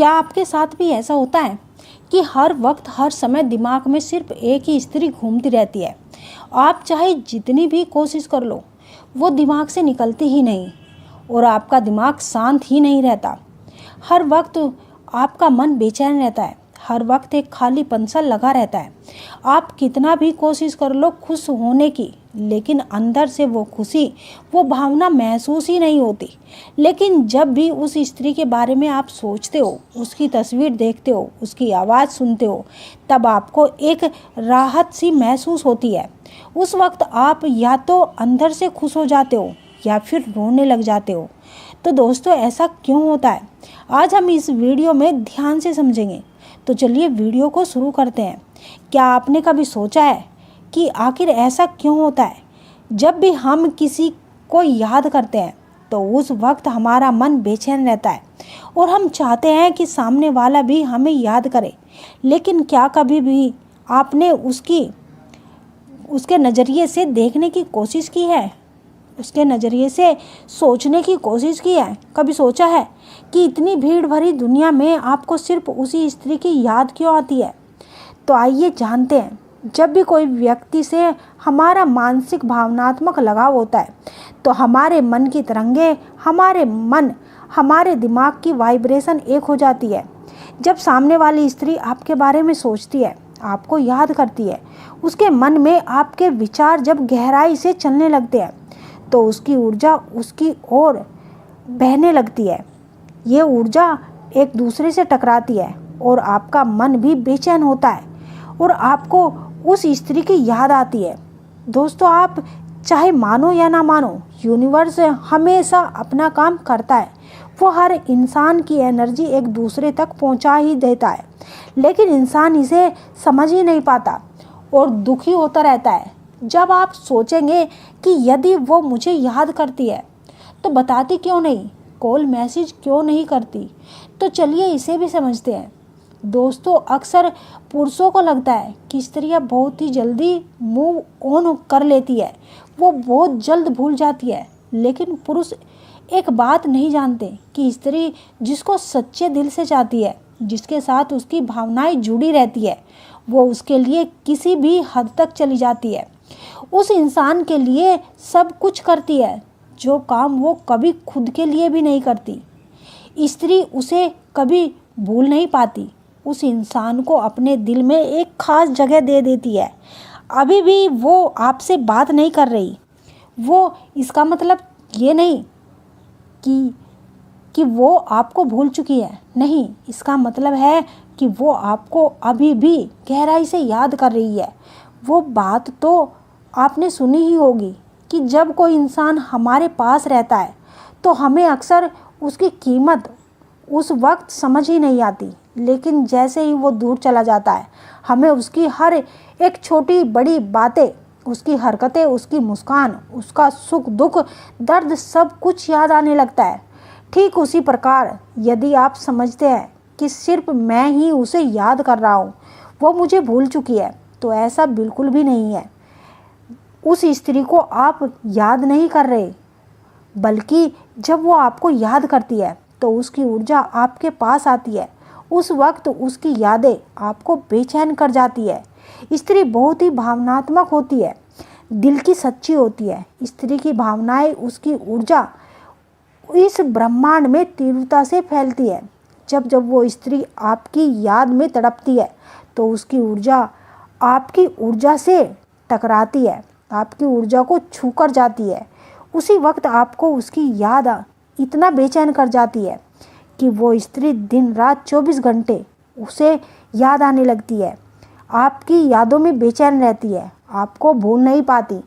क्या आपके साथ भी ऐसा होता है कि हर वक्त हर समय दिमाग में सिर्फ एक ही स्त्री घूमती रहती है? आप चाहे जितनी भी कोशिश कर लो, वो दिमाग से निकलती ही नहीं और आपका दिमाग शांत ही नहीं रहता। हर वक्त आपका मन बेचैन रहता है, हर वक्त एक खालीपन सा लगा रहता है। आप कितना भी कोशिश कर लो खुश होने की, लेकिन अंदर से वो खुशी, वो भावना महसूस ही नहीं होती। लेकिन जब भी उस स्त्री के बारे में आप सोचते हो, उसकी तस्वीर देखते हो, उसकी आवाज़ सुनते हो, तब आपको एक राहत सी महसूस होती है। उस वक्त आप या तो अंदर से खुश हो जाते हो या फिर रोने लग जाते हो। तो दोस्तों, ऐसा क्यों होता है, आज हम इस वीडियो में ध्यान से समझेंगे। तो चलिए वीडियो को शुरू करते हैं। क्या आपने कभी सोचा है कि आखिर ऐसा क्यों होता है? जब भी हम किसी को याद करते हैं तो उस वक्त हमारा मन बेचैन रहता है और हम चाहते हैं कि सामने वाला भी हमें याद करे। लेकिन क्या कभी भी आपने उसके नज़रिए से देखने की कोशिश की है? उसके नज़रिए से सोचने की कोशिश की है? कभी सोचा है कि इतनी भीड़ भरी दुनिया में आपको सिर्फ उसी स्त्री की याद क्यों आती है? तो आइए जानते हैं। जब भी कोई व्यक्ति से हमारा मानसिक भावनात्मक लगाव होता है तो हमारे मन की तरंगे, हमारे दिमाग की वाइब्रेशन एक हो जाती है। जब सामने वाली स्त्री आपके बारे में सोचती है, आपको याद करती है, उसके मन में आपके विचार जब गहराई से चलने लगते हैं तो उसकी ऊर्जा उसकी ओर बहने लगती है। ये ऊर्जा एक दूसरे से टकराती है और आपका मन भी बेचैन होता है और आपको उस स्त्री की याद आती है। दोस्तों, आप चाहे मानो या ना मानो, यूनिवर्स हमेशा अपना काम करता है। वो हर इंसान की एनर्जी एक दूसरे तक पहुंचा ही देता है, लेकिन इंसान इसे समझ ही नहीं पाता और दुखी होता रहता है। जब आप सोचेंगे कि यदि वो मुझे याद करती है तो बताती क्यों नहीं, कॉल मैसेज क्यों नहीं करती? तो चलिए इसे भी समझते हैं। दोस्तों, अक्सर पुरुषों को लगता है कि स्त्रियां बहुत ही जल्दी मूव ऑन कर लेती है, वो बहुत जल्द भूल जाती है। लेकिन पुरुष एक बात नहीं जानते कि स्त्री जिसको सच्चे दिल से चाहती है, जिसके साथ उसकी भावनाएं जुड़ी रहती है, वो उसके लिए किसी भी हद तक चली जाती है। उस इंसान के लिए सब कुछ करती है जो काम वो कभी खुद के लिए भी नहीं करती। स्त्री उसे कभी भूल नहीं पाती, उस इंसान को अपने दिल में एक खास जगह दे देती है। अभी भी वो आपसे बात नहीं कर रही, वो इसका मतलब ये नहीं कि वो आपको भूल चुकी है। नहीं, इसका मतलब है कि वो आपको अभी भी गहराई से याद कर रही है। वो बात तो आपने सुनी ही होगी कि जब कोई इंसान हमारे पास रहता है तो हमें अक्सर उसकी कीमत उस वक्त समझ ही नहीं आती, लेकिन जैसे ही वो दूर चला जाता है हमें उसकी हर एक छोटी बड़ी बातें, उसकी हरकतें, उसकी मुस्कान, उसका सुख दुख, दर्द, सब कुछ याद आने लगता है। ठीक उसी प्रकार यदि आप समझते हैं कि सिर्फ मैं ही उसे याद कर रहा हूँ, वो मुझे भूल चुकी है, तो ऐसा बिल्कुल भी नहीं है। उस स्त्री को आप याद नहीं कर रहे, बल्कि जब वो आपको याद करती है तो उसकी ऊर्जा आपके पास आती है। उस वक्त उसकी यादें आपको बेचैन कर जाती है। स्त्री बहुत ही भावनात्मक होती है, दिल की सच्ची होती है। स्त्री की भावनाएं, उसकी ऊर्जा इस ब्रह्मांड में तीव्रता से फैलती है। जब वो स्त्री आपकी याद में तड़पती है तो उसकी ऊर्जा आपकी ऊर्जा से टकराती है, आपकी ऊर्जा को छू कर जाती है। उसी वक्त आपको उसकी याद इतना बेचैन कर जाती है कि वो स्त्री दिन रात 24 घंटे उसे याद आने लगती है, आपकी यादों में बेचैन रहती है, आपको भूल नहीं पाती।